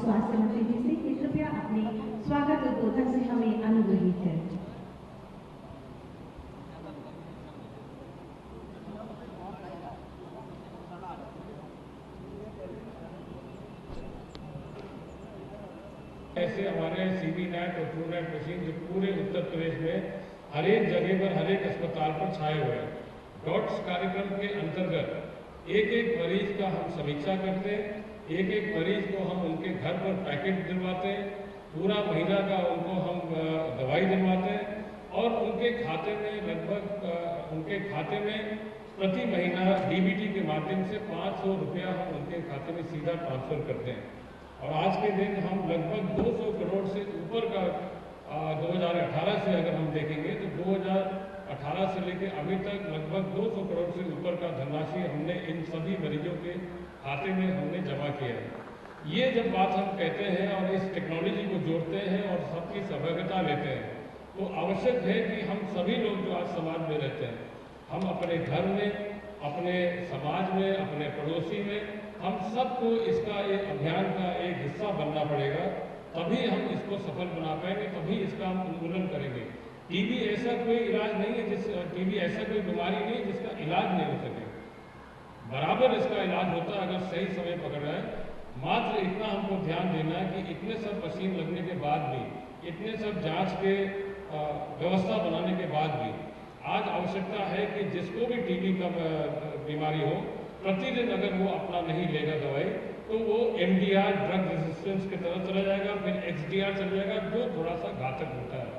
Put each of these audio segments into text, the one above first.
स्वास्थ्य मंत्री जी से कि कृपया अपने स्वागत उद्बोधन से हमें अनुग्रहित करें। ऐसे हमारे सीबी नेट और ट्रू नेट मशीन जो पूरे उत्तर प्रदेश में हर एक जगह पर, हर एक अस्पताल पर छाए हुए हैं। डॉट्स कार्यक्रम के अंतर्गत एक एक मरीज का हम समीक्षा करते हैं, एक एक मरीज को हम उनके घर पर पैकेट दिलवाते हैं, पूरा महीना का उनको हम दवाई दिलवाते हैं और उनके खाते में लगभग उनके खाते में प्रति महीना डीबीटी के माध्यम से 500 रुपया हम उनके खाते में सीधा ट्रांसफर करते हैं। और आज के दिन हम लगभग 200 करोड़ से ऊपर का 2018 से अगर हम देखेंगे तो 2018 से लेकर अभी तक लगभग 200 करोड़ से ऊपर का धनराशि हमने इन सभी मरीजों के खाते में हमने जमा किया है। ये जब बात हम कहते हैं और इस टेक्नोलॉजी को जोड़ते हैं और सबकी सहभागिता लेते हैं तो आवश्यक है कि हम सभी लोग जो आज समाज में रहते हैं, हम अपने घर में, अपने समाज में, अपने पड़ोसी में, हम सबको इसका एक अभियान का एक हिस्सा बनना पड़ेगा, तभी हम इसको सफल बना पाएंगे, तभी इसका हम उन्मूलन करेंगे। टीबी ऐसा कोई इलाज नहीं है टीबी ऐसा कोई बीमारी नहीं जिसका इलाज नहीं हो सके, बराबर इसका इलाज होता है अगर सही समय पकड़ रहा है। मात्र इतना हमको ध्यान देना है कि इतने सब मशीन लगने के बाद भी, इतने सब जांच के व्यवस्था बनाने के बाद भी आज आवश्यकता है कि जिसको भी टीबी का बीमारी हो, प्रतिदिन अगर वो अपना नहीं लेगा दवाई तो वो एमडीआर ड्रग रेजिस्टेंस की तरफ चला जाएगा, फिर एक्सडीआर चला जाएगा जो थोड़ा सा घातक होता है।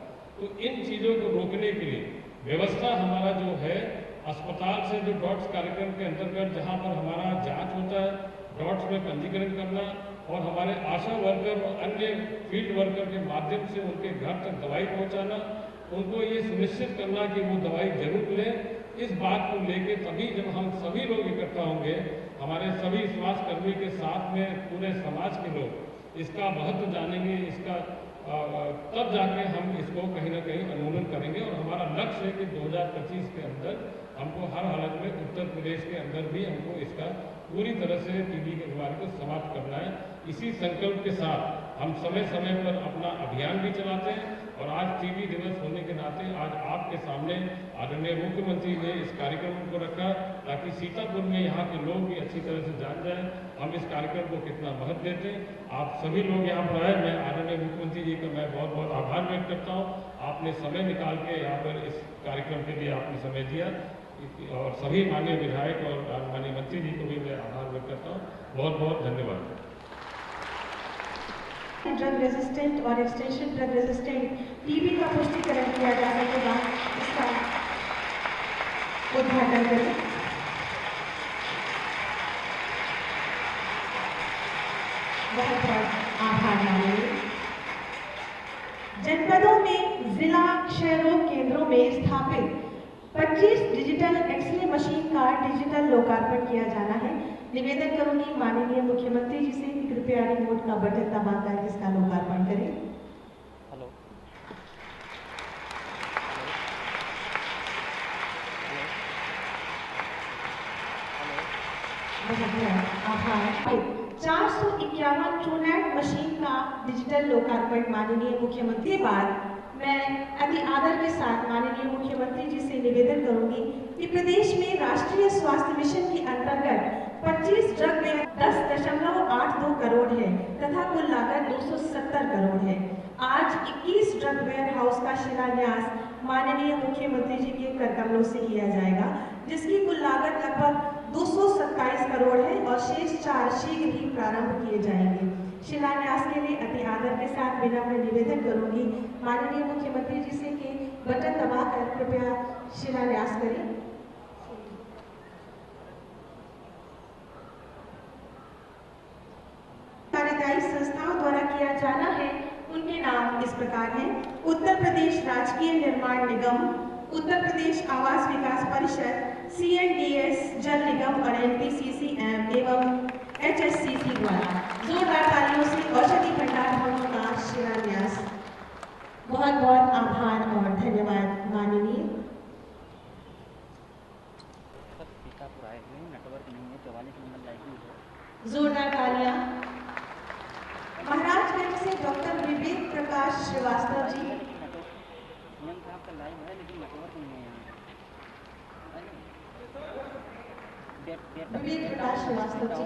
तो इन चीज़ों को रोकने के लिए व्यवस्था हमारा जो है अस्पताल से जो डॉट्स कार्यक्रम के अंतर्गत जहाँ पर हमारा जांच होता है, डॉट्स में पंजीकरण करना और हमारे आशा वर्कर और अन्य फील्ड वर्कर के माध्यम से उनके घर तक दवाई पहुँचाना, उनको ये सुनिश्चित करना कि वो दवाई जरूर लें। इस बात को लेके तभी जब हम सभी लोग इकट्ठा होंगे, हमारे सभी स्वास्थ्यकर्मी के साथ में पूरे समाज के लोग इसका महत्व जानेंगे, इसका तब जाके हम इसको कहीं ना कहीं उन्मूलन करेंगे। और हमारा लक्ष्य है कि 2025 के अंदर हमको हर हालत में उत्तर प्रदेश के अंदर भी हमको इसका पूरी तरह से टीबी की बीमारी को समाप्त करना है। इसी संकल्प के साथ हम समय समय पर अपना अभियान भी चलाते हैं और आज टीबी दिवस होने के नाते आज आपके सामने आदरणीय मुख्यमंत्री ने इस कार्यक्रम को रखा ताकि सीतापुर में यहाँ के लोग भी अच्छी तरह से जान जाएं हम इस कार्यक्रम को कितना महत्व देते हैं। आप सभी लोग यहाँ पर आए, मैं आदरणीय मुख्यमंत्री जी का मैं बहुत बहुत आभार व्यक्त करता हूँ। आपने समय निकाल के यहाँ पर इस कार्यक्रम के लिए आपने समय दिया और सभी माननीय विधायक और माननीय मंत्री जी को भी मैं आभार व्यक्त करता हूँ। बहुत बहुत धन्यवाद। ड्रग रेजिस्टेंट और एक्सटेंशन ड्रग रेजिस्टेंट टीबी का पुष्टिकरण किया जा सकेगा, इसका उद्घाटन करें। बहुत बहुत आभार माननीय। जनपदों में जिला क्षय रोग केंद्रों में स्थापित 25 डिजिटल एक्सरे मशीन का डिजिटल लोकार्पण किया जाना है। निवेदन करूंगी माननीय मुख्यमंत्री जी से कि कृपया रिमोट का बटन दबाकर इसका लोकार्पण करें। हेलो आभार। 451 ट्रूनेट मशीन का डिजिटल लोकार्पण माननीय मुख्यमंत्री के बाद मैं अति आदर के साथ माननीय मुख्यमंत्री जी से निवेदन करूंगी कि प्रदेश में राष्ट्रीय स्वास्थ्य मिशन के अंतर्गत 25 ड्रग में 10.82 करोड़ है तथा कुल लागत 270 करोड़ है। आज 21 ड्रग वेयर हाउस का शिलान्यास माननीय मुख्यमंत्री जी के कर कमलों से किया जाएगा, जिसकी कुल लागत लगभग 227 करोड़ है और शेष 4 शीघ्र ही प्रारंभ किए जाएंगे। शिलान्यास के लिए अति आदर के साथ विनम्र निवेदन करूंगी माननीय मुख्यमंत्री जी से कि बटन दबाकर कृपया शिलान्यास करें। कार्यदायी संस्थाओं द्वारा किया जाना है, उनके नाम इस प्रकार हैं: उत्तर प्रदेश राजकीय निर्माण निगम, उत्तर प्रदेश आवास विकास परिषद, CNDS जल निगम और NPCC एवं HSCC द्वारा जोरदार तालियों से औषधि भंडार भवनों का शिलान्यास। बहुत बहुत आभार और धन्यवाद माननीय। जोरदार तालियां। महाराजगंज से डॉक्टर विवेक प्रकाश श्रीवास्तव जी। विवेक प्रकाश श्रीवास्तव जी।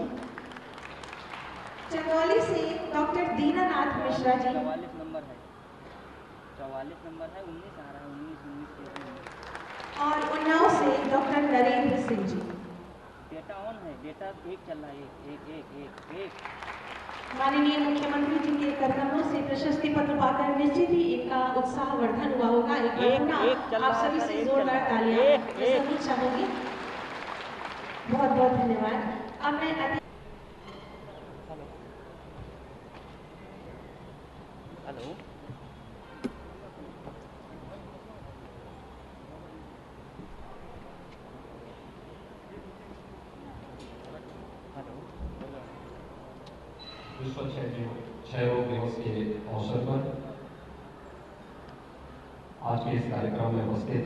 चंदौली से डॉक्टर दीनानाथ मिश्रा जी। 44 नंबर है, 44 नंबर है, 19 आ रहा है, 19 और उन्नाव से doctor Narendra Singh ji. Data on है, डेटा एक चल रहा है, एक। माननीय मुख्यमंत्री जी के कदमों से प्रशस्ति पत्र पाकर निश्चित ही इनका उत्साहवर्धन हुआ होगा। आप सभी से जोरदार तालियां जरूर चाहूंगी। बहुत बहुत धन्यवाद। अब मैं हेलो विश्व क्षय रोग दिवस के अवसर पर आज के इस कार्यक्रम में उपस्थित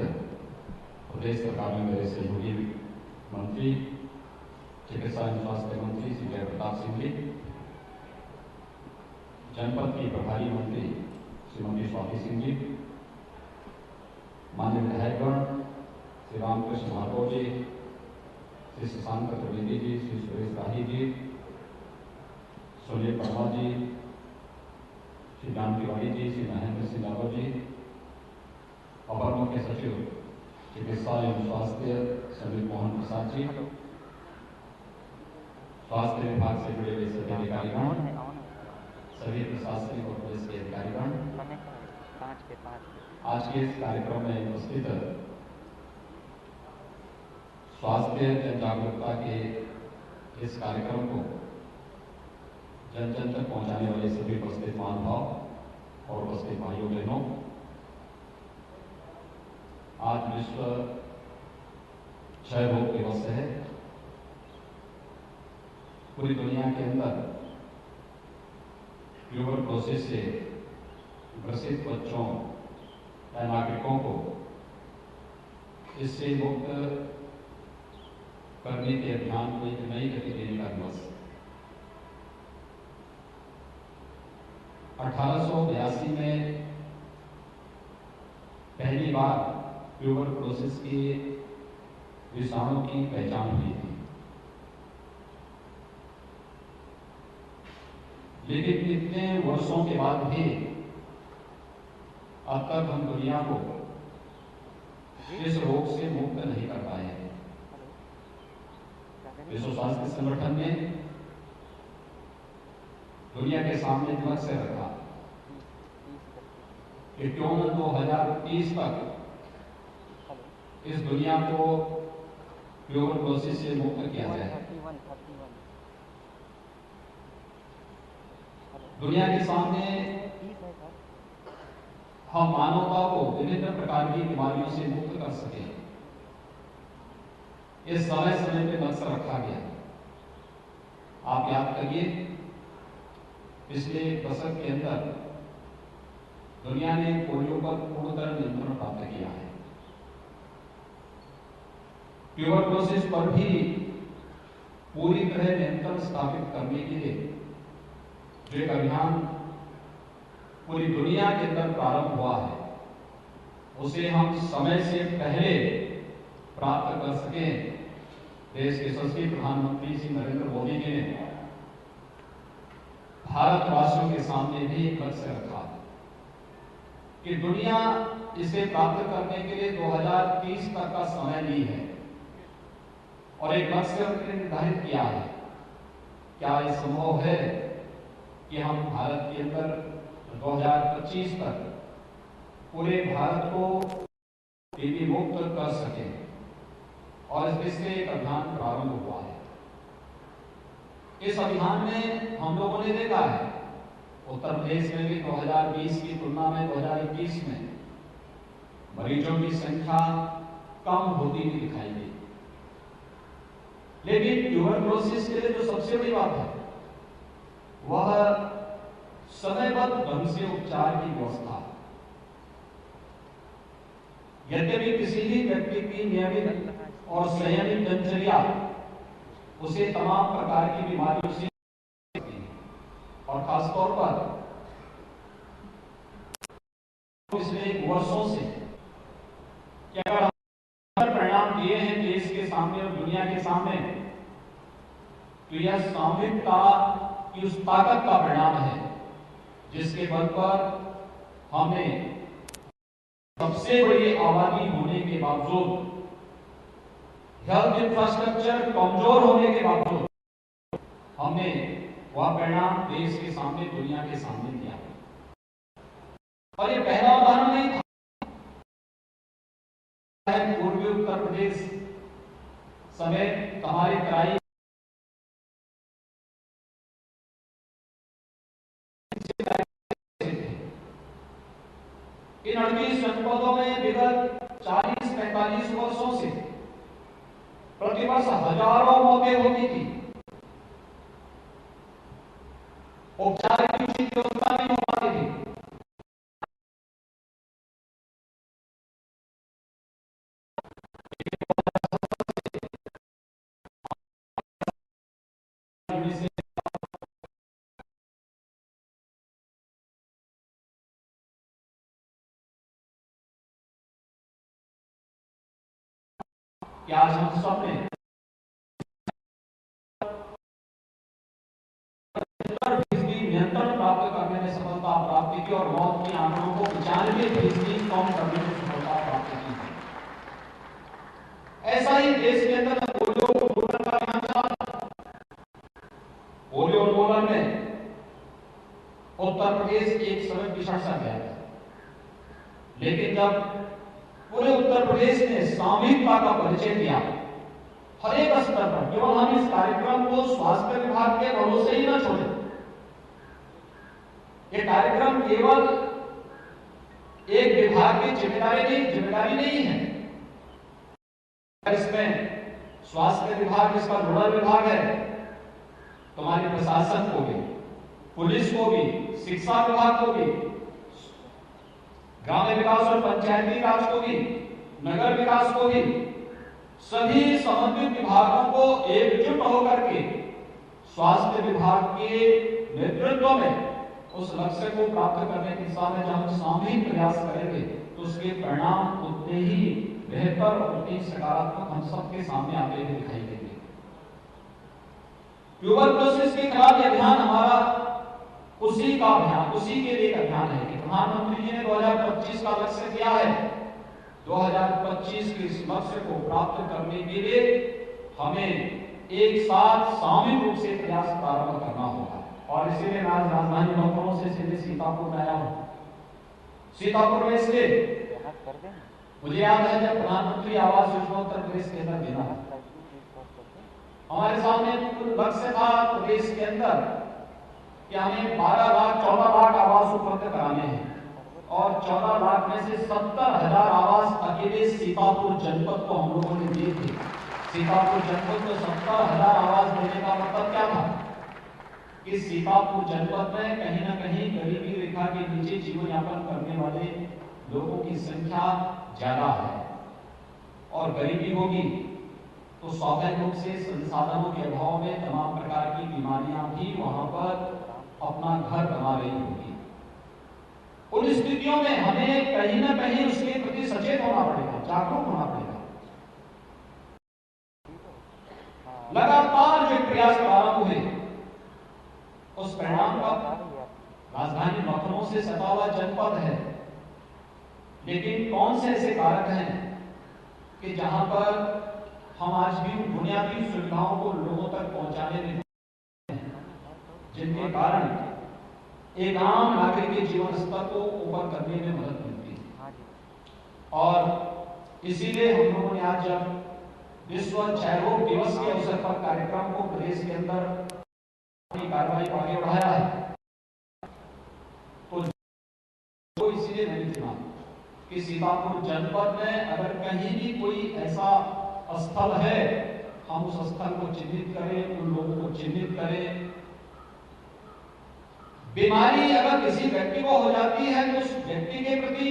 प्रदेश सरकार में मेरे सहयोगी मंत्री चिकित्सा एवं स्वास्थ्य मंत्री श्री जय प्रताप सिंह जी, जनपद की प्रभारी मंत्री श्रीमती स्वाति सिंह जी, माननीय विधायकगण श्री रामकृष्ण भार्गव जी, श्री शशांक त्रिवेदी जी, श्री सुरेश राही जी, सुनील वर्मा जी, श्री राम तिवारी जी, श्री महेंद्र सिंह यादव जी, अपर मुख्य सचिव चिकित्सा एवं स्वास्थ्य संदीप मोहन प्रसाद जी, स्वास्थ्य विभाग से जुड़े हुए सभी अधिकारीगण, सभी प्रशासनिक और पुलिस के अधिकारीगण, आज के इस कार्यक्रम में उपस्थित स्वास्थ्य जन जागरूकता के इस कार्यक्रम को जन जन तक पहुंचाने वाले सभी उपस्थित महानुभाव और उपस्थित भाइयों बहनों, आज विश्व क्षय रोग दिवस है। पूरी दुनिया के अंदर ट्यूबरक्लोसिस से ग्रसित बच्चों या नागरिकों को इससे मुक्त करने के अभियान को एक नई गति देने का दिवस। 1882 में पहली बार ट्यूबरक्लोसिस के विषाणु की पहचान हुई थी, लेकिन इतने वर्षों के बाद भी अब तक हम दुनिया को इस रोग से मुक्त नहीं कर पाए हैं। विश्व स्वास्थ्य संगठन ने दुनिया के सामने लक्ष्य रखा कि क्यों न 2030 तक इस दुनिया को ट्यूबरक्लोसिस से मुक्त किया जाए। दुनिया के सामने हम मानवता को विभिन्न प्रकार की बीमारियों से मुक्त कर सके, इस समय समय पे लक्ष्य रखा गया। आप याद करिए, पिछले दशक के अंदर दुनिया ने पोलियो पर पूर्णतः नियंत्रण प्राप्त किया है। ट्यूबरक्लोसिस पर भी पूरी तरह नियंत्रण स्थापित करने के लिए जो एक अभियान पूरी दुनिया के अंदर प्रारंभ हुआ है, उसे हम समय से पहले प्राप्त कर सके। देश के यशस्वी प्रधानमंत्री श्री नरेंद्र मोदी जी ने भारतवासियों के सामने भी एक लक्ष्य रखा कि दुनिया इसे प्राप्त करने के लिए 2030 तक का समय ली है और एक लक्ष्य निर्धारित किया है। क्या यह संभव है कि हम भारत के अंदर 2025 तक पूरे भारत को टीबी मुक्त कर सके? और इस दिशा एक अभियान प्रारंभ हुआ है। इस अभियान में हम लोगों ने देखा है उत्तर प्रदेश में भी 2020 की तुलना में 2021 में मरीजों की संख्या कम होती हुई दिखाई दी। लेकिन ट्यूबरक्लोसिस के लिए जो सबसे बड़ी बात है वह समयबद्ध ढंग से उपचार की व्यवस्था। यद्यपि किसी भी व्यक्ति की नियमित और संयमित दिनचर्या उसे तमाम प्रकार की बीमारियों से और खासतौर पर वर्षों से कि अगर हम परिणाम दिए हैं देश के सामने और दुनिया के सामने, तो यह सामूहिकता की उस ताकत का परिणाम है जिसके बल पर हमने सबसे बड़ी आबादी होने के बावजूद, हेल्थ इंफ्रास्ट्रक्चर कमजोर होने के बावजूद हमने वह परिणाम देश के सामने, दुनिया के सामने दिया। और ये पहला उदाहरण नहीं था। पूर्वी उत्तर प्रदेश समेत हमारी तराई इन 38 जनपदों में विगत 40-45 वर्षों से प्रतिवर्ष हजारों मौतें होती थी। उपचार की उचित व्यवस्था नहीं हो पाती थी। कि आज हम सब ने नियंत्रण प्राप्त करने में सफलता प्राप्त की और मौत के आंकड़ों को 95% कम करने में सफलता प्राप्त की। ऐसा ही देश के अंदर पोलियो उन्मूलन का अभियान चला। पोलियो उन्मूलन में उत्तर प्रदेश एक समय पिछड़ सा गया था, लेकिन जब पूरे उत्तर प्रदेश ने सामूहिकता का परिचय दिया, हर एक स्तर पर, केवल हम इस कार्यक्रम को स्वास्थ्य विभाग के भरोसे ही न छोड़े। ये कार्यक्रम केवल एक विभाग की जिम्मेदारी नहीं है। इसमें स्वास्थ्य विभाग इसका नोडल विभाग है, तुम्हारे प्रशासन को भी, पुलिस को भी, शिक्षा विभाग को भी, ग्रामीण विकास और पंचायती राज को भी, नगर विकास को भी, सभी संबंधित विभागों को एकजुट होकर के स्वास्थ्य विभाग के नेतृत्व में उस लक्ष्य को प्राप्त करने की दिशा में जब हम सामूहिक प्रयास करेंगे तो उसके परिणाम उतने ही बेहतर और उतने सकारात्मक हम सबके सामने आते हुए दिखाई देंगे। ट्यूबरक्लोसिस के खिलाफ अभियान हमारा उसी का अभियान, उसी के लिए अभियान है कि प्रधानमंत्री जी ने 2025 का लक्ष्य दिया है। 2025 के इस लक्ष्य को प्राप्त करने के लिए हमें एक साथ सामूहिक रूप से प्रयास प्रारंभ करना होगा। और इसीलिए मैं आज राजधानी लखनऊ से सीधे सीतापुर आया हूँ। सीतापुर में इसलिए मुझे याद है जब प्रधानमंत्री आवास योजना उत्तर प्रदेश के अंदर देना, हमारे सामने लक्ष्य था प्रदेश के अंदर कि हमें 12 लाख 14 लाख आवास उपलब्ध कराने हैं और 14 लाख में से 70,000 आवास अकेले सीतापुर जनपद को हम लोगों ने दिए थे। सीतापुर जनपद को 70,000 आवास देने का मतलब क्या था कि सीतापुर जनपद में कहीं ना कहीं गरीबी रेखा के नीचे जीवन यापन करने वाले लोगों की संख्या ज्यादा है और गरीबी होगी तो स्वाभाविक रूप से संसाधनों के अभाव में तमाम प्रकार की बीमारियां भी वहां पर अपना घर बना रही होगी। उन स्थितियों में हमें कहीं ना कहीं उसके प्रति सचेत होना पड़ेगा, जागरूक होना पड़ेगा। लगातार जो प्रयास प्रारंभ हुए उस परिणाम का राजधानी लखनऊ से सटा हुआ जनपद है, लेकिन कौन से ऐसे कारक हैं कि जहां पर हम आज भी बुनियादी सुविधाओं को लोगों तक पहुंचाने में जिनके कारण एक आम नागरिक के जीवन स्तर को ऊपर करने में मदद मिलती है। और इसीलिए हम लोगों ने आज जब विश्व क्षयरोग दिवस के अवसर पर कार्यक्रम को प्रदेश के अंदर अपनी कार्रवाई को आगे बढ़ाया है, तो इसीलिए मैंने चुना कि सीतापुर जनपद में अगर कहीं भी कोई ऐसा स्थल है हम उस स्थल को चिन्हित करें, उन लोगों को चिन्हित करें। बीमारी अगर किसी व्यक्ति को हो जाती है तो उस व्यक्ति के प्रति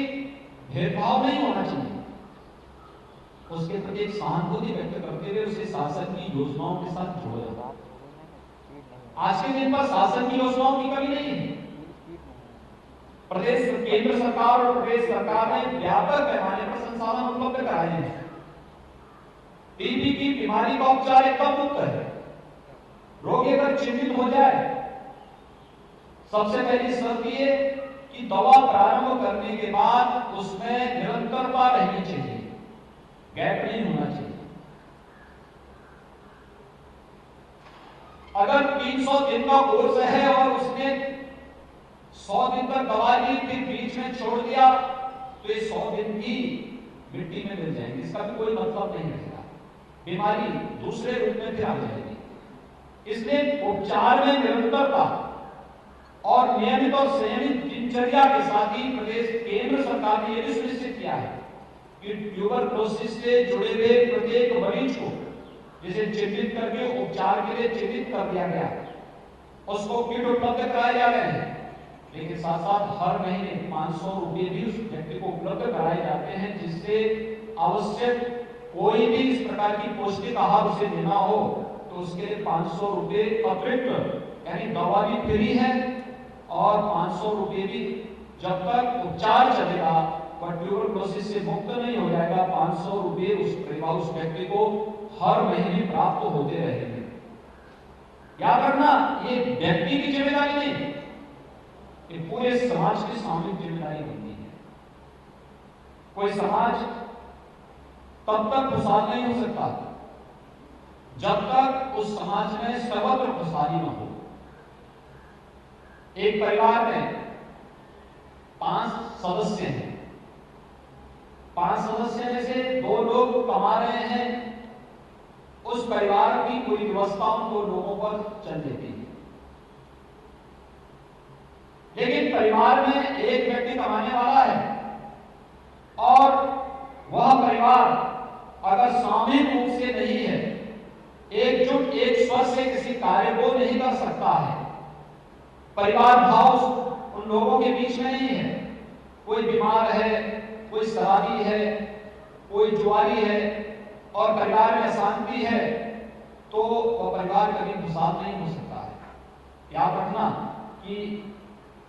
भेदभाव नहीं होना चाहिए, उसके प्रति एक सहानुभूति व्यक्त करते हुए उसे शासन की योजनाओं के साथ जोड़ा जाए। आज के दिन पर शासन की योजनाओं की कमी नहीं है, प्रदेश केंद्र सरकार और प्रदेश सरकार ने व्यापक पैमाने पर संसाधन उपलब्ध कराए हैं। टीबी की बीमारी का उपचार एकदम मुफ्त है। रोगी अगर चिन्हित हो जाए, सबसे पहली शर्त ये कि दवा प्रारंभ करने के बाद उसमें निरंतरता रहनी चाहिए, गैप नहीं होना चाहिए। अगर 300 दिन का कोर्स है और उसने 100 दिन तक दवा ली फिर बीच में छोड़ दिया तो ये 100 दिन भी मिट्टी में मिल जाएंगे, इसका भी कोई मतलब नहीं रहेगा, बीमारी दूसरे रूप में फिर आ जाएगी। इसलिए उपचार में निरंतरता और नियमित और संयमित दिनचर्या के साथ ही प्रदेश केंद्र सरकार ने यह भी सुनिश्चित किया है कि ट्यूबरक्लोसिस से जुड़े हुए प्रत्येक मरीज को जिसे चिन्हित करके उपचार के लिए चिन्हित कर दिया गया, उसको किट उपलब्ध कराए जा रहे हैं। लेकिन साथ साथ हर महीने 500 रुपए भी उस व्यक्ति को उपलब्ध कराए जाते हैं, जिससे आवश्यक कोई भी इस प्रकार की पौष्टिक आहार उसे देना हो तो उसके लिए 500 रुपए अतिरिक्त, यानी दवा भी फ्री है और 500 रुपए भी जब तक उपचार चलेगा पर ट्यूबरक्लोसिस से मुक्त नहीं हो जाएगा, 500 रुपए उस व्यक्ति को हर महीने प्राप्त होते रहेंगे। याद रखना, ये व्यक्ति की जिम्मेदारी नहीं, ये पूरे समाज की सामूहिक जिम्मेदारी बनती है। कोई समाज तब तक खुशहाल नहीं हो सकता जब तक उस समाज में सर्वत्र खुशहाली न हो। एक परिवार में 5 सदस्य हैं, 5 सदस्य में से 2 लोग कमा रहे हैं, उस परिवार की पूरी व्यवस्था उनको लोगों पर चल देती है। लेकिन परिवार में एक व्यक्ति कमाने वाला है और वह परिवार अगर सामूहिक रूप से नहीं है, एकजुट एक स्वर से किसी कार्य को नहीं कर सकता है, परिवार भाव उन लोगों के बीच में नहीं है, कोई बीमार है, कोई शराबी है, कोई जुआरी है और परिवार में अशांति है, तो वह परिवार कभी खुशहाल नहीं हो सकता है। याद रखना कि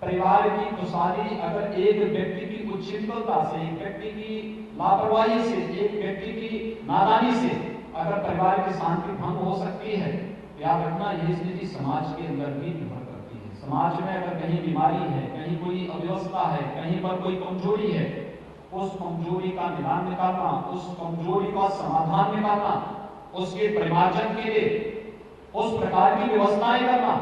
परिवार की खुशहाली अगर एक व्यक्ति की उच्छृंखलता से, एक व्यक्ति की लापरवाही से, एक व्यक्ति की नादानी से अगर परिवार की शांति भंग हो सकती है, याद रखना यह स्थिति समाज के अंदर भी निर्भर करती है। समाज में अगर कहीं बीमारी है, कहीं कोई अव्यवस्था है, कहीं पर कोई कमजोरी है, उस कमजोरी का निदान निकालना, उस कमजोरी का समाधान निकालना, उसके परिमार्जन के लिए उस प्रकार की व्यवस्थाएं करना,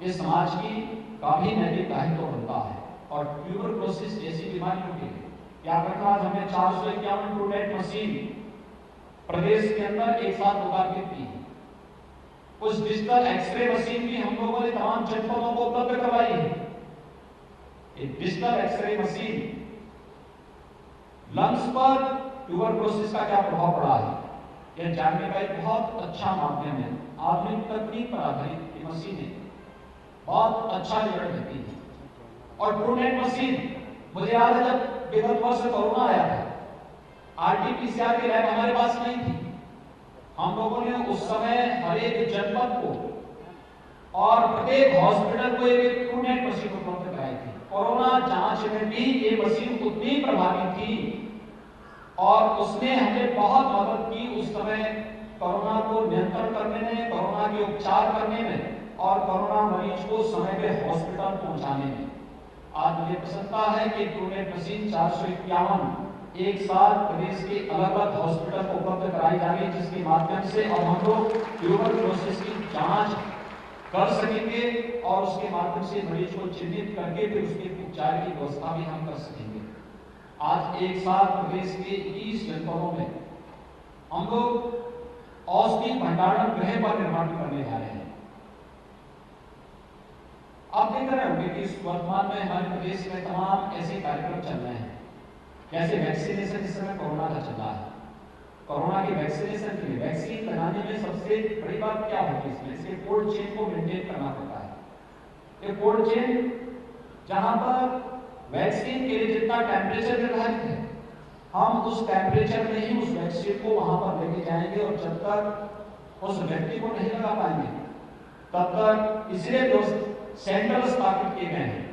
ये समाज की काफी नैतिक दायित्व बनता है। और ट्यूबरक्लोसिस जैसी बीमारियों के लिए क्या रखा, हमने 451 ट्रूनेट मशीन प्रदेश के अंदर एक साथ लोकार्पित की। उस डिजिटल एक्सरे मशीन भी हम लोगों ने तमाम जनपदों को उपलब्ध करवाई है। एक डिजिटल एक्सरे मशीन लंग्स पर ट्यूबरक्लोसिस का क्या प्रभाव पड़ा है, यह जानने का एक बहुत अच्छा माध्यम है। आधुनिक तकनीक पर आधारित ये मशीनें बहुत अच्छा रिजल्ट देती है। और ट्रूनेट मशीन, मुझे याद है जब विगत वर्ष कोरोना आया था, आरटीपीसीआर की लैब हमारे पास नहीं थी। हम लोगों ने उस समय हर एक जनपद को और प्रत्येक हॉस्पिटल को एक ट्रूनेट मशीन उपलब्ध कराई थी। कोरोना जांच में भी ये मशीन उतनी प्रभावी थी और उसने हमें बहुत मदद की उस समय कोरोना को नियंत्रण करने में, कोरोना के उपचार करने में और कोरोना मरीज को समय पे हॉस्पिटल पहुंचाने में। आज मुझे प्रसन्नता है कि ट्रूनेट मशीन 451 एक साथ प्रदेश के अलग अलग हॉस्पिटल को उपलब्ध कराई जा रही, जिसके माध्यम से अब हम लोग ट्यूबरक्लोसिस की जांच कर सकेंगे और उसके माध्यम से मरीज को चिन्हित करके फिर उसके उपचार की व्यवस्था भी हम कर सकेंगे। आज एक साथ प्रदेश के 21 जनपदों में हम लोग औषधि भंडारण गृह पर निर्माण करने जा रहे हैं। आप देख रहे होंगे कि इस वर्तमान में हमारे प्रदेश में तमाम ऐसे कार्यक्रम चल रहे हैं, जैसे वैक्सीनेशन इस समय कोरोना का चल रहा है। कोरोना के वैक्सीनेशन के लिए वैक्सीन लगाने में सबसे बड़ी बात क्या होती है, इसमें इसके कोल्ड चेन को मेंटेन करना पड़ता है। ये कोल्ड चेन जहां पर वैक्सीन के लिए जितना टेम्परेचर निर्धारित है, हम उस टेम्परेचर में ही उस वैक्सीन को वहां पर लेके जाएंगे और जब तक उस व्यक्ति को नहीं लगा पाएंगे तब तक, इसलिए जो सेंटर स्थापित किए गए हैं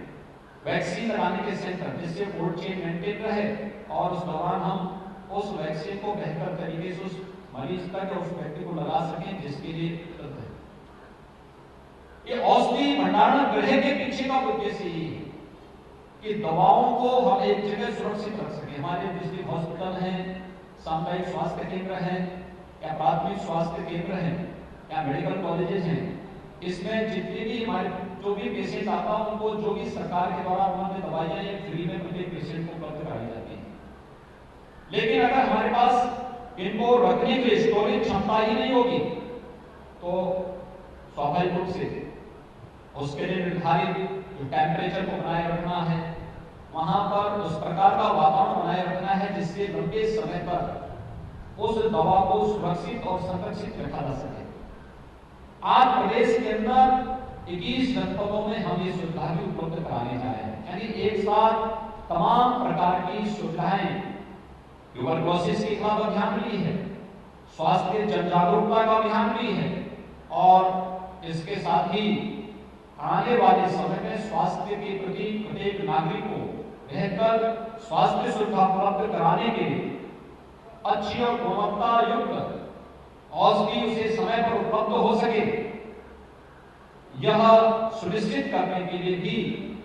वैक्सीन लगाने के सेंटर, जिससे कोल्ड चेन मेंटेन रहे और उस दौरान हम उस वैक्सीन को बेहतर तरीके से उस मरीज तक या उस व्यक्ति को लगा सकें जिसके लिए उपलब्ध है। ये औषधि भंडारण गृह के पीछे का उद्देश्य यही है कि दवाओं को हम एक जगह सुरक्षित रख सकें। हमारे डिस्ट्रिक्ट हॉस्पिटल हैं, सामुदायिक स्वास्थ्य केंद्र हैं या प्राथमिक स्वास्थ्य केंद्र हैं या मेडिकल कॉलेजेस हैं, इसमें जितने भी हमारे जो भी पेशेंट आता है उनको जो भी सरकार के द्वारा उन्होंने दवाइयां या फ्री में प्रत्येक पेशेंट को उपलब्ध कराई जाती है। लेकिन अगर हमारे पास इनको रखने के लिए स्टोरेज क्षमता ही नहीं होगी तो स्वाभाविक रूप से उसके लिए निर्धारित जो टेम्परेचर को बनाए रखना है, वहां पर उस प्रकार का वातावरण बनाए रखना है जिससे लंबे समय तक उस दवा को सुरक्षित और संरक्षित रखा जा सके। आज प्रदेश के अंदर 21 जनपदों में हम ये सुविधा भी उपलब्ध कराने जा रहे हैं, यानी एक साथ तमाम प्रकार की सुविधाएं। ट्यूबरकुलोसिस के खिलाफ अभियान भी है, स्वास्थ्य जन जागरूकता का अभियान भी है और इसके साथ ही आने वाले समय में स्वास्थ्य के प्रति प्रत्येक नागरिक को बेहतर स्वास्थ्य सुविधा उपलब्ध कराने के लिए अच्छी और गुणवत्ता युक्त औषधि उसे समय पर उपलब्ध हो सके, यह सुनिश्चित करने के लिए भी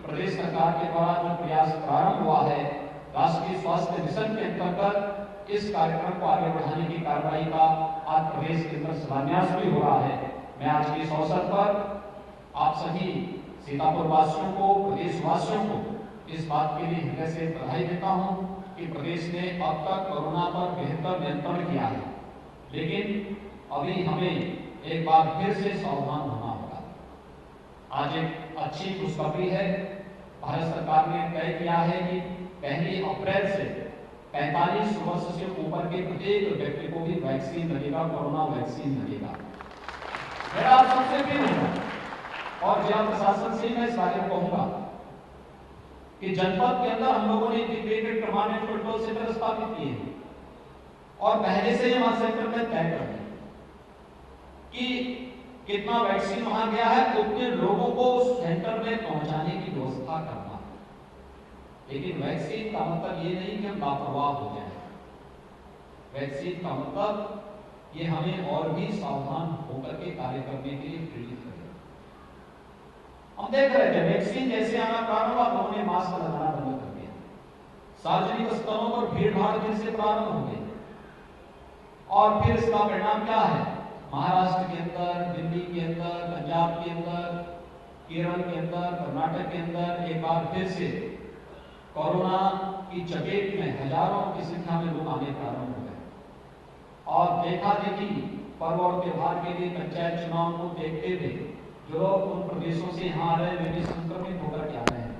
प्रदेश सरकार के द्वारा जो प्रयास प्रारंभ हुआ है, राष्ट्रीय स्वास्थ्य मिशन के अंतर्गत इस कार्यक्रम को आगे बढ़ाने की कार्रवाई का आज प्रदेश के अंदर शिलान्यास भी हो रहा है। मैं आज के इस अवसर पर आप सभी सीतापुर वासियों को, प्रदेश वासियों को इस बात के लिए हृदय से बधाई देता हूं कि प्रदेश ने अब तक कोरोना पर बेहतर नियंत्रण किया है, लेकिन अभी हमें एक बार फिर से सावधान होना होगा। आज एक अच्छी खुशखबरी है, भारत सरकार ने तय किया है कि 1 अप्रैल से 45 वर्ष से ऊपर के प्रत्येक व्यक्ति को भी वैक्सीन लगेगा, कोरोना वैक्सीन लगेगा। मेरा आप सबसे अपील है और जिला प्रशासन से मैं इस बारे में कहूंगा कि जनपद के अंदर हम लोगों ने इंटीग्रेटेड परमानेंट कंट्रोल सेंटर स्थापित किए हैं और पहले से ही वहां सेंटर में तय कर दिया कि कितना वैक्सीन वहां गया है, उतने लोगों को उस सेंटर में पहुंचाने की व्यवस्था करना। लेकिन वैक्सीन का मतलब ये नहीं कि हम लापरवाह हो जाए, वैक्सीन का मतलब ये हमें और भी सावधान होकर के कार्य करने के लिए प्रेरित करें। हम देख रहे थे वैक्सीन जैसे आना प्रारंभ हुआ, लोगों ने मास्क लगाना बंद कर दिया, सार्वजनिक स्थलों पर भीड़ भाड़ जैसे प्रारंभ हो गई और फिर इसका परिणाम क्या है? महाराष्ट्र के अंदर, दिल्ली के अंदर, पंजाब के अंदर, केरल के अंदर, कर्नाटक के अंदर एक बार फिर से कोरोना की चपेट में हजारों की संख्या में लोग आने प्रारंभ हो गए और देखा देखी पर्व और त्योहार के लिए पंचायत चुनाव को देखते हुए जो लोग उन प्रदेशों से यहाँ आ रहे हैं वे भी संक्रमित होकर के आ रहे हैं।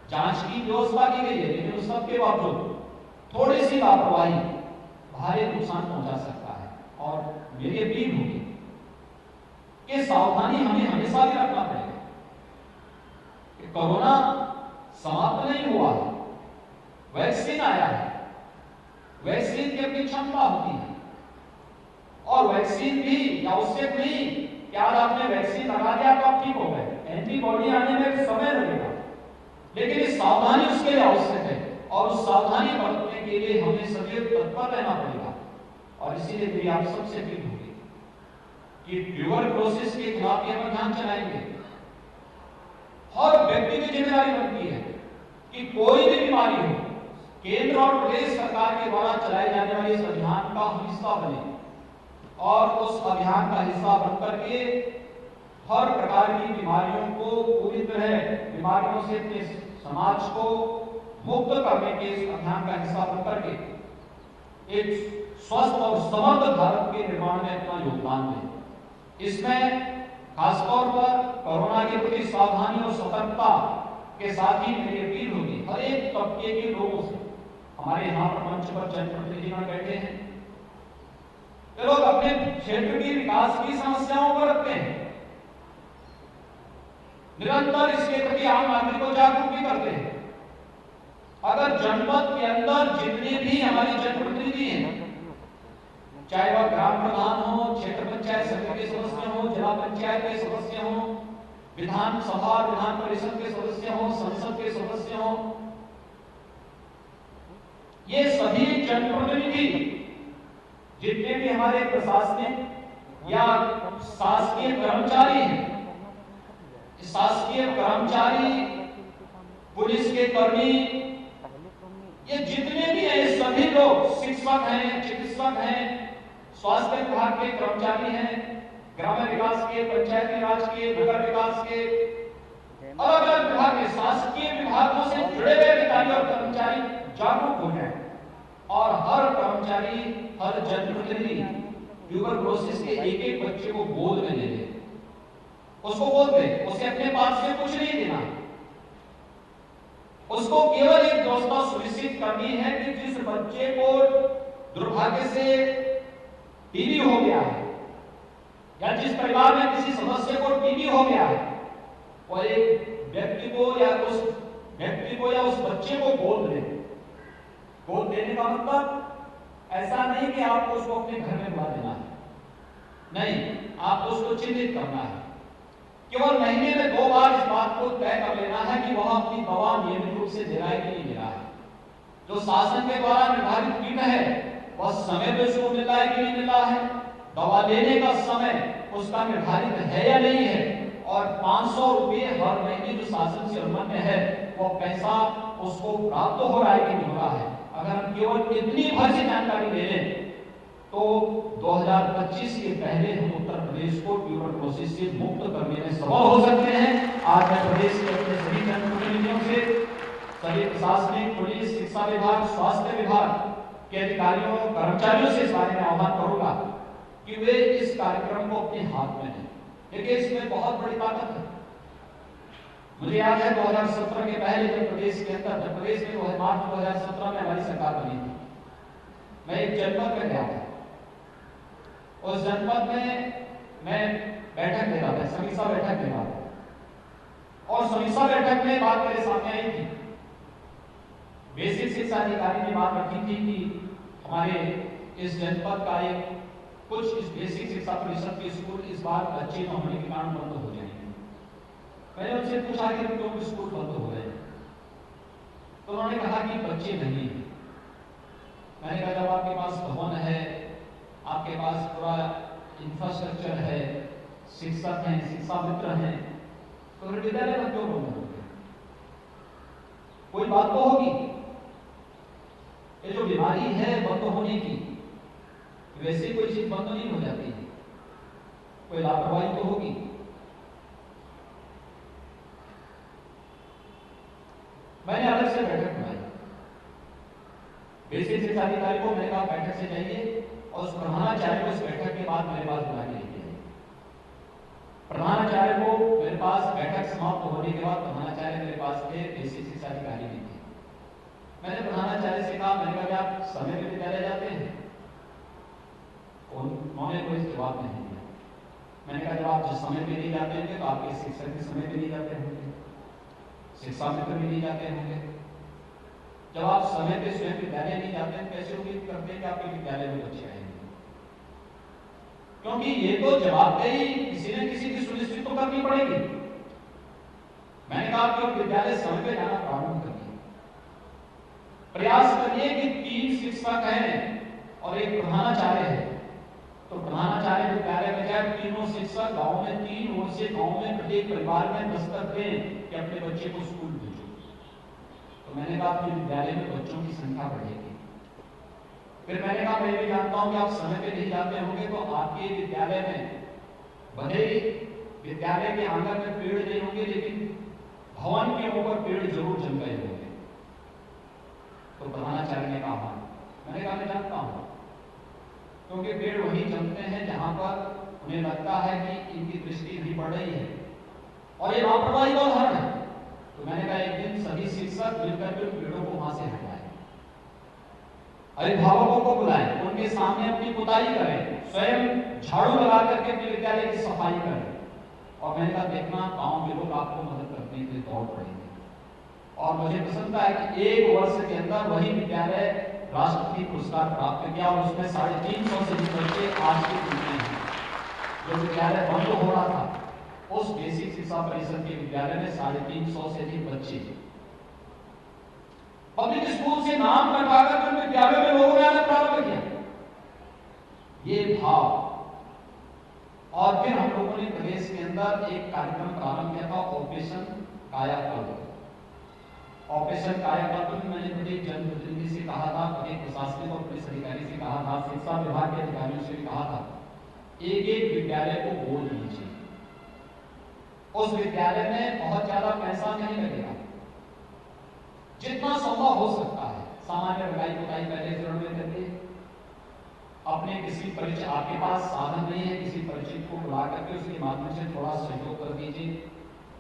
जांच की व्यवस्था की गई है, लेकिन उस सब के बावजूद थोड़ी सी लापरवाही भारी नुकसान पहुंचा सकता है और मेरी अपील होगी कि सावधानी हमें हमेशा भी रखना पड़ेगा कि कोरोना समाप्त नहीं हुआ है, वैक्सीन आया है, वैक्सीन की अपनी क्षमता होती है और वैक्सीन भी आवश्यक नहीं कि आज आपने वैक्सीन लगा दिया तो आप ठीक हो गए, एंटीबॉडी आने में समय लगेगा, लेकिन इस सावधानी उसके लिए आवश्यक है और उस सावधानी बरतने के लिए हमें सदैव तत्पर रहना पड़ेगा। और इसीलिए मेरी आप सबसे अपील होगी कि ट्यूबरकुलोसिस के खिलाफ हम अभियान चलाएंगे। हर व्यक्ति की जिम्मेदारी बनती है कि कोई भी बीमारी हो, केंद्र और प्रदेश सरकार के द्वारा चलाए जाने वाले इस अभियान का हम हिस्सा बने और उस अभियान का हिस्सा बनकर के हर प्रकार की बीमारियों को पूरी तरह बीमारियों से अपने समाज को मुक्त करने के इस अभियान का हिस्सा बनकर के एक स्वस्थ और समृद्ध भारत के निर्माण में अपना योगदान दें। इसमें खासतौर पर कोरोना के प्रति सावधानी और सतर्कता के साथ ही मेरी अपील होगी हर एक तबके के लोगों से। हमारे यहाँ पर मंच पर जनप्रतिनिधिगण बैठे हैं, ये लोग अपने क्षेत्र की विकास की समस्याओं को रखते हैं, निरंतर इसके प्रति आम नागरिक को जागरूक भी करते हैं। अगर जनपद के अंदर जितने भी हमारे जनप्रतिनिधि हैं, चाहे वह ग्राम प्रधान हो, क्षेत्र पंचायत समिति के सदस्य हो, जिला पंचायत के सदस्य हो विधानसभा, विधान परिषद के सदस्य हों, संसद के सदस्य हों, ये सभी जनप्रतिनिधि जितने भी हमारे प्रशासनिक या शासकीय कर्मचारी हैं, शासकीय कर्मचारी, पुलिस के कर्मी, ये जितने भी हैं, सभी लोग, शिक्षक हैं, चिकित्सक हैं, स्वास्थ्य विभाग के कर्मचारी हैं, ग्रामीण विकास के, पंचायती राज के, नगर विकास के, अलग अलग विभाग के, शासकीय विभागों से जुड़े हुए अधिकारी और कर्मचारी जागरूक हो जाए और हर कर्मचारी, हर जनप्रतिनिधि ट्यूबरकुलोसिस के एक एक बच्चे को गोद में ले ले, उसको गोद में, उसे अपने पास से कुछ नहीं देना, उसको केवल एक व्यवस्था सुनिश्चित करनी है कि जिस बच्चे को दुर्भाग्य से टीबी हो गया है या जिस परिवार में किसी सदस्य को टीबी हो गया है, वो एक व्यक्ति को या उस व्यक्ति को या उस बच्चे को गोद ले। गोद देने का मतलब ऐसा नहीं कि आपको उसको अपने घर में बुला देना है, नहीं, आपको उसको चिन्हित करना है। केवल महीने में 2 बार इस बात को तय कर लेना है कि वह अपनी दवा नियमित रूप से दे रहा है कि नहीं दे रहा है। जो शासन के द्वारा निर्धारित किट है वह समय पे उसको मिल रहा है कि नहीं मिल रहा है, दवा लेने का समय उसका निर्धारित है या नहीं है, और 500 रुपये हर महीने जो शासन से अनुमन्य है वो पैसा उसको प्राप्त हो रहा है कि नहीं हो रहा है। अगर हम केवल इतनी भर से जानकारी ले लें तो 2025 के पहले हम उत्तर प्रदेश को ट्यूबरकुलोसिस से मुक्त करने में सफल हो सकते हैं। आज मैं प्रदेश के अपने सभी जनप्रतिनिधियों से, सभी प्रशासनिक, पुलिस, शिक्षा विभाग, स्वास्थ्य विभाग के अधिकारियों, कर्मचारियों से इस बारे में आह्वान करूंगा कि वे इस कार्यक्रम को अपने हाथ में लें। देखिए, इसमें बहुत बड़ी ताकत है। मुझे याद है 2017 के पहले जब प्रदेश के अंदर, जब प्रदेश में मार्च 2017 में हमारी सरकार बनी थी, मैं एक जनपद में गया था। उस जनपद में मैं बैठक ले रहा था, समीक्षा बैठक ले रहा था, और समीक्षा बैठक में बात मेरे सामने आई थी। बेसिक शिक्षा अधिकारी ने बात रखी थी कि हमारे इस जनपद का एक कुछ इस बेसिक शिक्षा परिषद के स्कूल इस बार बच्चे न होने के कारण बंद हो जाएंगे। मैंने उनसे पूछा कि क्यों स्कूल बंद हो गए, तो उन्होंने कहा कि बच्चे नहीं है। मैंने कहा जब आपके पास भवन है, आपके पास पूरा इंफ्रास्ट्रक्चर है, शिक्षक हैं, शिक्षा मित्र हैं, तो फिर विद्यालय में क्यों बंद हो गए? कोई बात तो होगी। ये जो बीमारी है बंद होने की, वैसे कोई चीज बंद नहीं हो जाती है, कोई लापरवाही तो होगी। मैंने अलग से बैठक बुलाई, बेसिक शिक्षा अधिकारी को मैंने कहा बैठक से जाइए, और उस प्रधानाचार्य को इस बैठक के बाद मेरे पास बुला के लेके आइए। प्रधानाचार्य को मेरे पास बैठक समाप्त होने के बाद प्रधानाचार्य मेरे पास थे, बेसिक शिक्षा अधिकारी भी थे। मैंने प्रधानाचार्य से कहा, मैंने कहा आप समय पे विद्यालय जाते हैं? उन्होंने कोई जवाब नहीं दिया। मैंने कहा जब आप जिस समय पे नहीं जाते होंगे तो आपके शिक्षक भी समय पे नहीं जाते होंगे, शिक्षा मित्र भी नहीं जाते होंगे। जब आप समय पे स्वयं विद्यालय नहीं जाते हैं, कैसे उम्मीद करते हैं कि आपके विद्यालय में बच्चे आएंगे? क्योंकि ये तो जवाबदेही किसी न किसी की सुनिश्चित तो करनी पड़ेगी। मैंने कहा कि विद्यालय समय पे जाना प्रारंभ करिए, प्रयास करिए कि 3 शिक्षक हैं और एक प्रधानाचार्य है, तो प्रधानाचार्य विद्यालय में जाए, तीनों शिक्षक गांव में 3 ओर से गांव में प्रत्येक परिवार में दस्तक दें कि अपने बच्चे को स्कूल भेजो। तो मैंने कहा कि विद्यालय में बच्चों की संख्या बढ़ेगी। फिर मैंने कहा मैं भी जानता हूं कि आप समय पे नहीं जाते होंगे, तो आपके विद्यालय में भले ही विद्यालय के आंगन में पेड़ नहीं होंगे, लेकिन भवन के ऊपर पेड़ जरूर जम गए होंगे। तो प्रधानाचार्य ने कहा, मैंने कहा मैं जानता हूं, क्योंकि पेड़ वही जमते हैं जहां पर उन्हें लगता है कि इनकी दृष्टि नहीं पड़ रही है और ये लापरवाही का उदाहरण है। तो मैंने कहा एक दिन सभी शिक्षक मिलकर के पेड़ों को वहां से हटाएं, अभिभावकों को बुलाएं, उनके सामने अपनी पुताई करें, स्वयं झाड़ू लगा करके अपने विद्यालय की सफाई करें। और मैंने कहा देखना गांव के लोग आपको मदद करने के लिए दौड़ पड़ेंगे। और मुझे प्रसन्नता है कि 1 वर्ष के अंदर वही विद्यालय राष्ट्रपति पुरस्कार प्राप्त किया, और उसमें 350 से अधिक बच्चे आज के दिन में हैं। जो विद्यालय बंद हो रहा था, उस बेसिक शिक्षा परिषद के विद्यालय में 350 से अधिक बच्चे पब्लिक स्कूल से नाम कटवाकर उन विद्यालयों में लोगों ने आना प्रारंभ किया। ये भाव, और फिर हम लोगों ने प्रदेश के अंदर एक कार्यक्रम प्रारंभ किया था, ऑपरेशन कायाकल्प। ऑपरेशन कायाकल्प में मैंने प्रत्येक जनप्रतिनिधि से कहा था, प्रत्येक प्रशासनिक और पुलिस अधिकारी से कहा था, शिक्षा विभाग के अधिकारियों से भी कहा था, एक एक विद्यालय को बोल दीजिए। उस विद्यालय में बहुत ज्यादा पैसा नहीं लगेगा, जितना संभव हो सकता है सामान्य रंगाई पुताई पहले चरण में करके अपने किसी परिचित, आपके पास साधन नहीं है, किसी परिचित को बुला करके उसके माध्यम से थोड़ा सहयोग कर दीजिए।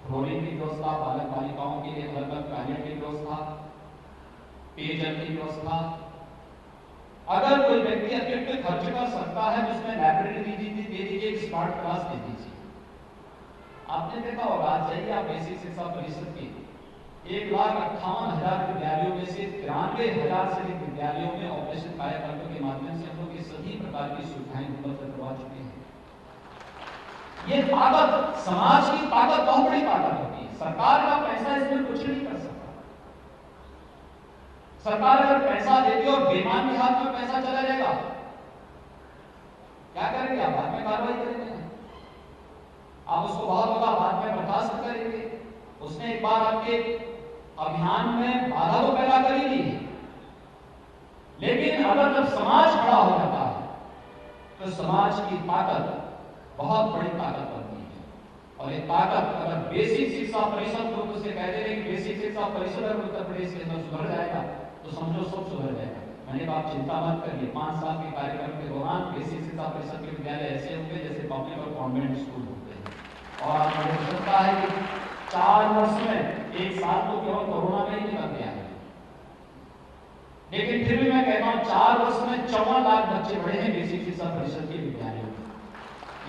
फ्लोरिंग की व्यवस्था, बालक बालिकाओं के लिए अलग अलग कार्य की व्यवस्था, पेयजल की व्यवस्था। अगर कोई व्यक्ति अतिरिक्त खर्च कर सकता है तो उसमें लाइब्रेरी दे दीजिए, एक स्मार्ट क्लास दे दीजिए। आपने देखा होगा, आज जाइए आप बेसिक शिक्षा परिषद की 1,58,000 विद्यालयों में से 93,000 से अधिक विद्यालयों में ऑपरेशन कायाकल्प के माध्यम से हम लोग ये सभी प्रकार की सुविधाएं उपलब्ध करवा चुके हैं। ये ताकत, समाज की ताकत बहुत बड़ी ताकत होती है। सरकार का पैसा इसमें कुछ नहीं कर सकता। सरकार अगर पैसा देती और बेईमान के हाथ में पैसा चला जाएगा, क्या करेंगे आप? बाद में कार्रवाई करेंगे, आप उसको बहुत होगा बाद में बर्दाश्त करेंगे। उसने एक बार आपके अभियान में बाधा तो पैदा कर ही दी है, लेकिन अगर जब समाज खड़ा हो जाता है तो समाज की ताकत बहुत बड़ी ताकत बनती है। और ये ताकत अगर बेसिक शिक्षा परिषद को से कह दे कि बेसिक शिक्षा परिषद अगर उत्तर प्रदेश के अंदर सुधर जाएगा तो समझो सब सुधर जाएगा। मैंने कहा आप चिंता मत करिए, 5 साल के कार्यक्रम के दौरान बेसिक शिक्षा परिषद के विद्यालय ऐसे होंगे जैसे पब्लिक और कॉन्वेंट स्कूल होते हैं। और आपको हो सकता है कि 4 वर्ष में 1 साल तो केवल कोरोना में ही निकल गया है, लेकिन फिर भी मैं कहता हूं 4 वर्ष में 54 लाख बच्चे बढ़े हैं बेसिक शिक्षा परिषद के विद्यालयों में।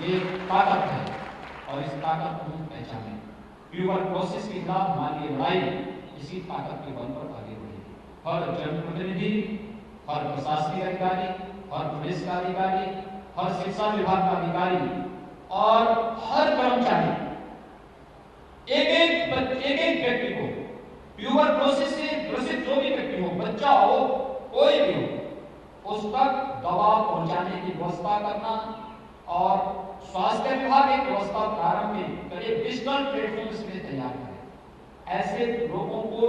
ये ताकत है और इस ताकत को हम पहचानें। ट्यूबरक्लोसिस के खिलाफ हमारी लड़ाई इसी ताकत के बल पर आगे बढ़ेगी। हर जनप्रतिनिधि, हर प्रशासनिक अधिकारी, हर पुलिस का अधिकारी, हर शिक्षा विभाग का अधिकारी और हर कर्मचारी एक व्यक्ति को ट्यूबरक्लोसिस से ग्रसित जो भी व्यक्ति हो, बच्चा हो, कोई भी हो, उस तक दवा पहुंचाने की व्यवस्था करना और स्वास्थ्य विभाग एक व्यवस्था प्रारंभ करे, डिजिटल प्लेटफॉर्म इसमें तैयार करें ऐसे लोगों को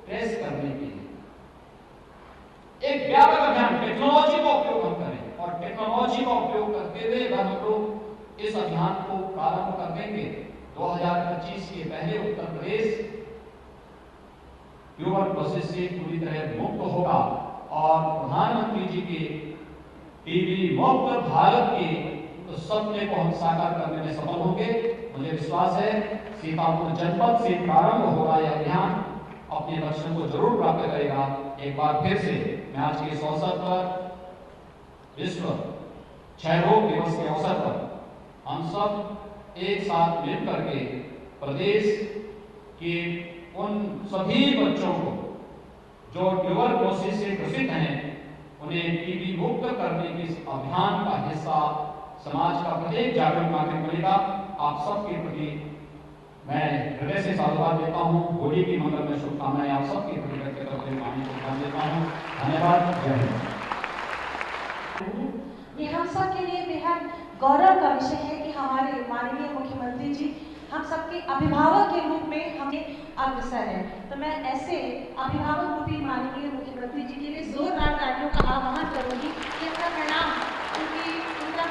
ट्रेस करने के लिए। एक व्यापक अभियान, टेक्नोलॉजी का उपयोग हम करें और टेक्नोलॉजी का उपयोग करते हुए अगर हम लोग इस अभियान को प्रारंभ कर देंगे 2025 के पहले उत्तर प्रदेश ट्यूबरक्लोसिस से पूरी तरह मुक्त होगा और प्रधानमंत्री जी के टीबी मुक्त भारत के सपने को हम साकार करने में सफल होंगे। मुझे विश्वास है सीतापुर जनपद से प्रारंभ हो रहा यह अभियान अपने लक्ष्यों को जरूर प्राप्त करेगा। एक बार फिर से मैं आज के इस अवसर पर विश्व क्षय रोग दिवस के अवसर पर हम सब एक साथ मिलकर के प्रदेश के उन सभी बच्चों को जो ट्यूबरक्लोसिस से ग्रसित हैं उन्हें टीबी मुक्त करने के इस अभियान का हिस्सा समाज का प्रत्येक जागरूक नागरिक बनेगा। आप सबके प्रति मैं हृदय से साधुवाद देता हूँ। होली की मंगलमय शुभकामनाएं आप सबके प्रति व्यक्त करते हुए पानी को ध्यान देता हूँ। धन्यवाद। जय हिंद। ये हम सब के लिए बेहद गौरव का विषय है कि हमारे माननीय मुख्यमंत्री जी हम सबके अभिभावक के रूप में हमें अग्रसर है। तो मैं ऐसे अभिभावक रूपी माननीय मुख्यमंत्री जी के लिए जोरदार तालियों का आह्वान करूंगी कि अपना प्रणाम उनका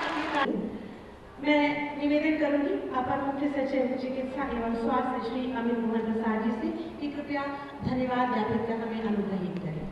मैं निवेदन करूंगी अपर मुख्य सचिव चिकित्सा एवं स्वास्थ्य श्री अमित मोहन प्रसाद जी से कि कृपया धन्यवाद ज्ञापित कर हमें अनुग्रहित करें।